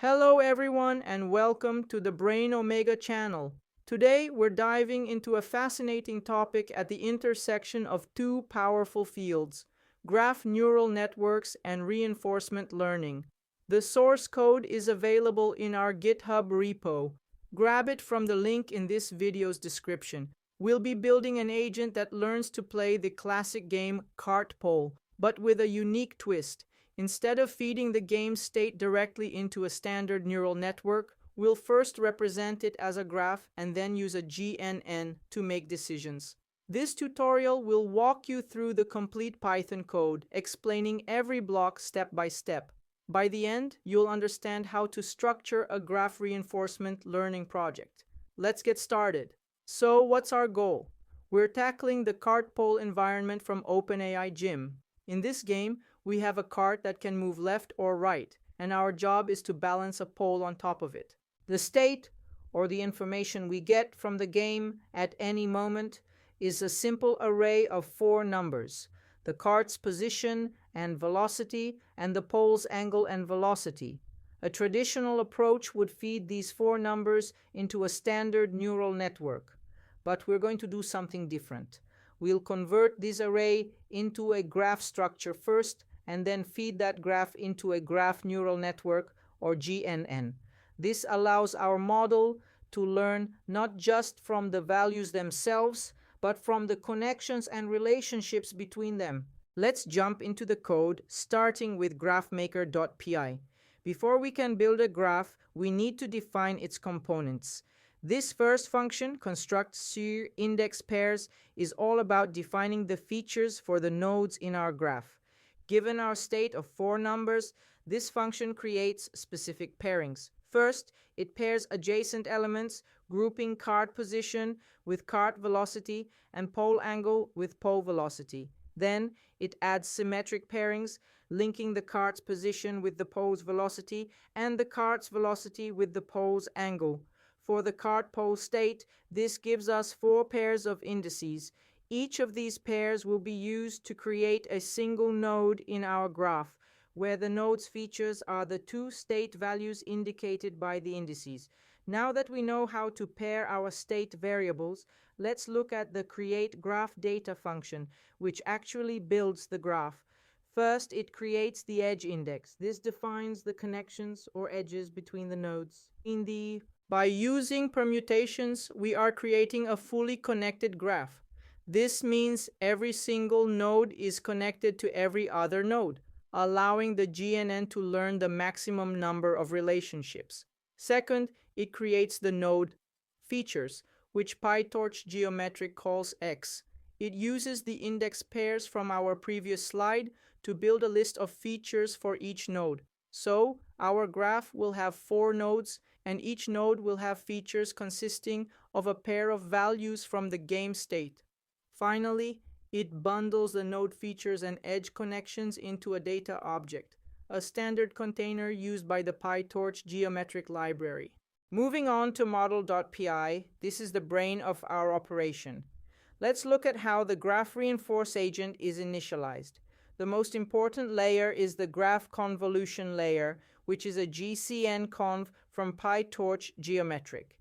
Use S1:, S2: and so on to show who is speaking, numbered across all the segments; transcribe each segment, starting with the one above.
S1: Hello everyone and welcome to the BrainOmega channel. Today we're diving into a fascinating topic at the intersection of two powerful fields, graph neural networks and reinforcement learning. The source code is available in our GitHub repo. Grab it from the link in this video's description. We'll be building an agent that learns to play the classic game CartPole, but with a unique twist. Instead of feeding the game state directly into a standard neural network, we'll first represent it as a graph and then use a GNN to make decisions. This tutorial will walk you through the complete Python code, explaining every block step by step. By the end, you'll understand how to structure a graph reinforcement learning project. Let's get started. So, what's our goal? We're tackling the CartPole environment from OpenAI Gym. In this game, we have a cart that can move left or right, and our job is to balance a pole on top of it. The state, or the information we get from the game at any moment, is a simple array of four numbers: the cart's position and velocity, and the pole's angle and velocity. A traditional approach would feed these four numbers into a standard neural network, but we're going to do something different. We'll convert this array into a graph structure first, and then feed that graph into a graph neural network, or GNN. This allows our model to learn not just from the values themselves, but from the connections and relationships between them. Let's jump into the code, starting with graphmaker.py. Before we can build a graph, we need to define its components. This first function, construct_sur index pairs, is all about defining the features for the nodes in our graph. Given our state of four numbers, this function creates specific pairings. First, it pairs adjacent elements, grouping cart position with cart velocity and pole angle with pole velocity. Then, it adds symmetric pairings, linking the cart's position with the pole's velocity and the cart's velocity with the pole's angle. For the cart-pole state, this gives us four pairs of indices. Each of these pairs will be used to create a single node in our graph, where the node's features are the two state values indicated by the indices. Now that we know how to pair our state variables, let's look at the createGraphData function, which actually builds the graph. First, it creates the edge index. This defines the connections or edges between the nodes. By using permutations, we are creating a fully connected graph. This means every single node is connected to every other node, allowing the GNN to learn the maximum number of relationships. Second, it creates the node features, which PyTorch Geometric calls X. It uses the index pairs from our previous slide to build a list of features for each node. So, our graph will have four nodes, and each node will have features consisting of a pair of values from the game state. Finally, it bundles the node features and edge connections into a data object, a standard container used by the PyTorch Geometric library. Moving on to model.py, this is the brain of our operation. Let's look at how the graph reinforce agent is initialized. The most important layer is the graph convolution layer, which is a GCN-conv from PyTorch Geometric.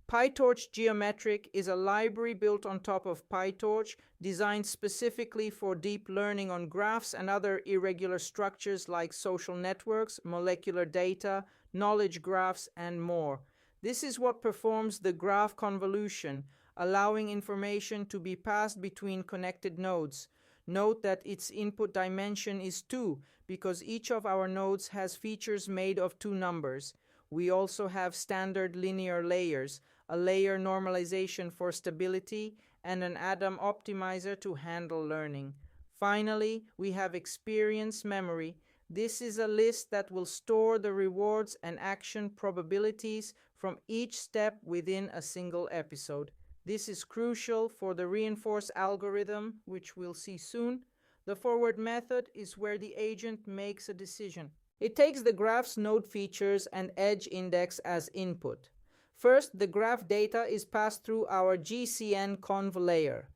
S1: PyTorch Geometric is a library built on top of PyTorch, designed specifically for deep learning on graphs and other irregular structures like social networks, molecular data, knowledge graphs, and more. This is what performs the graph convolution, allowing information to be passed between connected nodes. Note that its input dimension is 2, because each of our nodes has features made of two numbers. We also have standard linear layers, a layer normalization for stability, and an Adam optimizer to handle learning. Finally, we have experience memory. This is a list that will store the rewards and action probabilities from each step within a single episode. This is crucial for the reinforce algorithm, which we'll see soon. The forward method is where the agent makes a decision. It takes the graph's node features and edge index as input. First, the graph data is passed through our GCN-conv layer.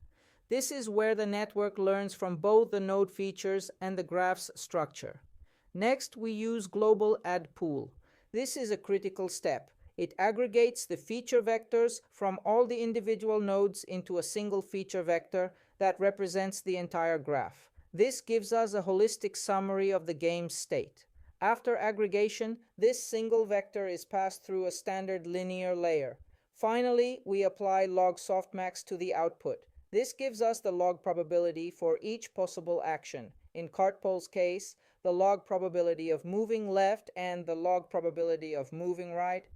S1: This is where the network learns from both the node features and the graph's structure. Next, we use global add pool. This is a critical step. It aggregates the feature vectors from all the individual nodes into a single feature vector that represents the entire graph. This gives us a holistic summary of the game's state. After aggregation, this single vector is passed through a standard linear layer. Finally, we apply log softmax to the output. This gives us the log probability for each possible action. In CartPole's case, the log probability of moving left and the log probability of moving right.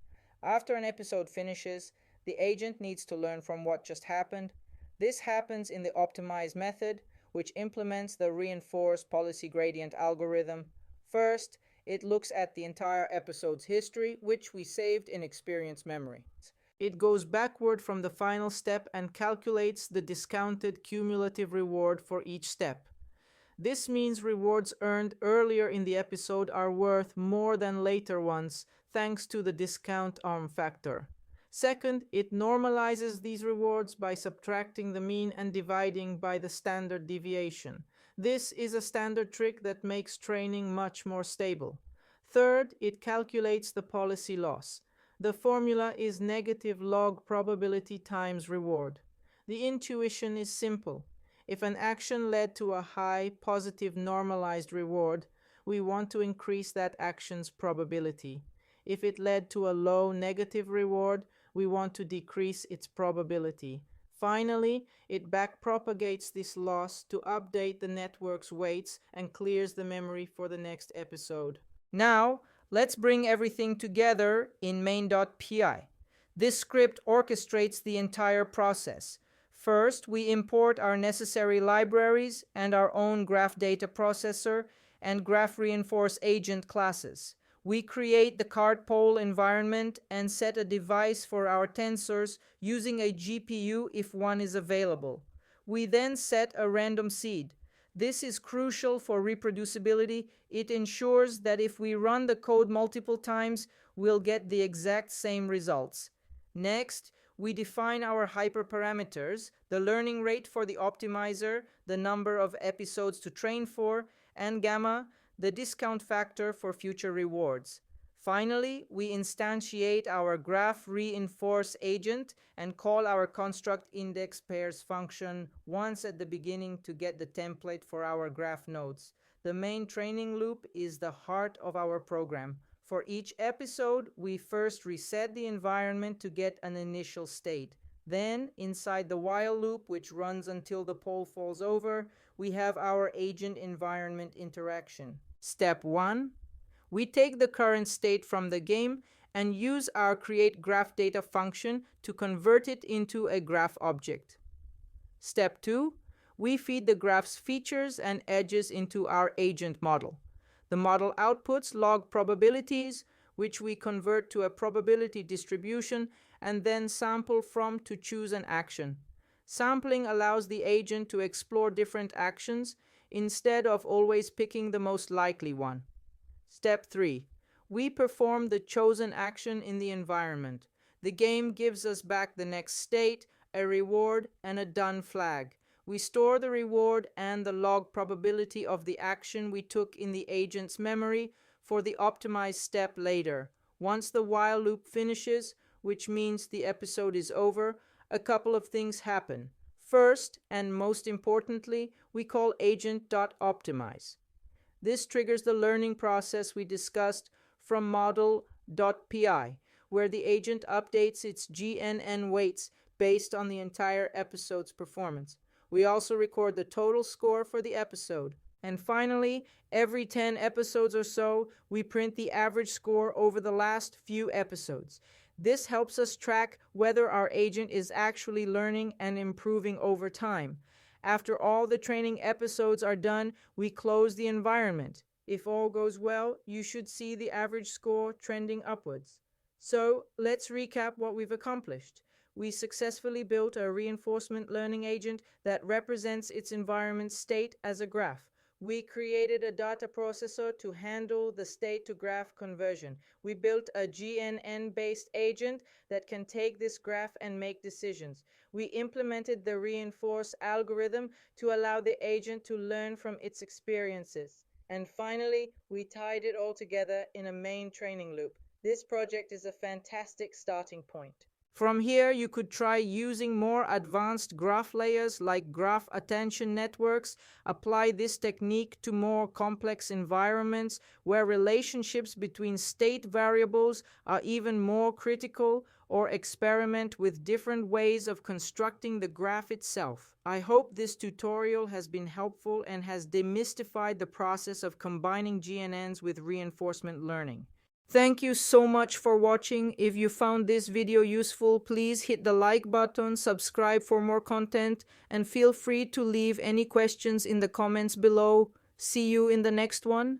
S1: After an episode finishes, the agent needs to learn from what just happened. This happens in the optimize method, which implements the reinforced policy gradient algorithm. First, it looks at the entire episode's history, which we saved in experience memory. It goes backward from the final step and calculates the discounted cumulative reward for each step. This means rewards earned earlier in the episode are worth more than later ones, thanks to the discount arm factor. Second, it normalizes these rewards by subtracting the mean and dividing by the standard deviation. This is a standard trick that makes training much more stable. Third, it calculates the policy loss. The formula is negative log probability times reward. The intuition is simple. If an action led to a high positive normalized reward, we want to increase that action's probability. If it led to a low negative reward, we want to decrease its probability. Finally, it backpropagates this loss to update the network's weights and clears the memory for the next episode. Now, let's bring everything together in main.py. This script orchestrates the entire process. First, we import our necessary libraries and our own graph data processor and graph reinforce agent classes. We create the CartPole environment and set a device for our tensors using a GPU if one is available. We then set a random seed. This is crucial for reproducibility. It ensures that if we run the code multiple times, we'll get the exact same results. Next, we define our hyperparameters, the learning rate for the optimizer, the number of episodes to train for, and gamma, the discount factor for future rewards. Finally, we instantiate our graph reinforce agent and call our construct index pairs function once at the beginning to get the template for our graph nodes. The main training loop is the heart of our program. For each episode, we first reset the environment to get an initial state. Then, inside the while loop, which runs until the pole falls over, we have our agent environment interaction. Step 1. We take the current state from the game and use our createGraphData function to convert it into a graph object. Step 2. We feed the graph's features and edges into our agent model. The model outputs log probabilities, which we convert to a probability distribution and then sample from to choose an action. Sampling allows the agent to explore different actions instead of always picking the most likely one. Step 3. We perform the chosen action in the environment. The game gives us back the next state, a reward, and a done flag. We store the reward and the log probability of the action we took in the agent's memory for the optimized step later. Once the while loop finishes, which means the episode is over, a couple of things happen. First, and most importantly, we call agent.optimize. This triggers the learning process we discussed from model.py, where the agent updates its GNN weights based on the entire episode's performance. We also record the total score for the episode. And finally, every 10 episodes or so, we print the average score over the last few episodes. This helps us track whether our agent is actually learning and improving over time. After all the training episodes are done, we close the environment. If all goes well, you should see the average score trending upwards. So, let's recap what we've accomplished. We successfully built a reinforcement learning agent that represents its environment state as a graph. We created a data processor to handle the state-to-graph conversion. We built a GNN-based agent that can take this graph and make decisions. We implemented the reinforce algorithm to allow the agent to learn from its experiences. And finally, we tied it all together in a main training loop. This project is a fantastic starting point. From here, you could try using more advanced graph layers like graph attention networks. Apply this technique to more complex environments where relationships between state variables are even more critical, or experiment with different ways of constructing the graph itself. I hope this tutorial has been helpful and has demystified the process of combining GNNs with reinforcement learning. Thank you so much for watching. If you found this video useful, please hit the like button, subscribe for more content, and feel free to leave any questions in the comments below. See you in the next one.